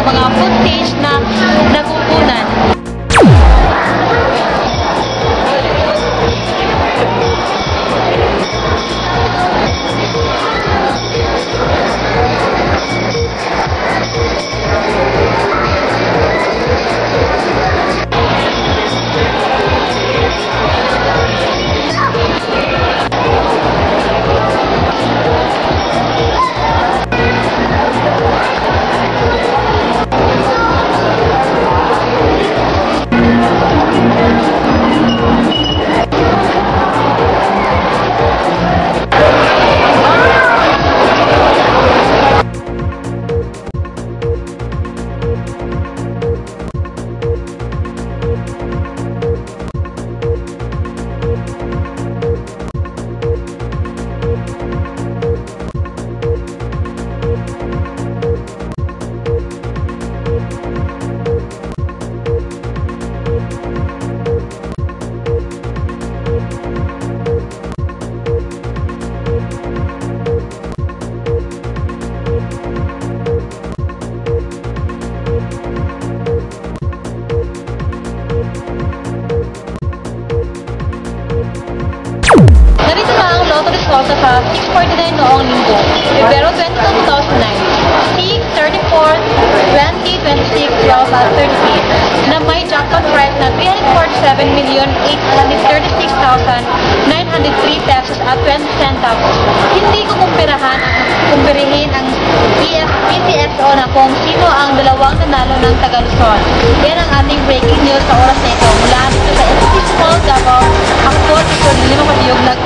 ang mga footage na nakukunan. Narito na ang lotto resulta sa 649 noong linggo, Pebrero 22, 2009, 6, 34, 20, 26, 12 at 38 na may jackpot prize na 347,836,903 pesos at 20 centavos. Hindi ko kumpirahin ang PCSO na kung sino ang dalawang nanalo ng Taga Luzon. Yan ang ating breaking news sa oras na ito. Mula dito sa SB Small Davao, ako po si Solilino Matiyog nag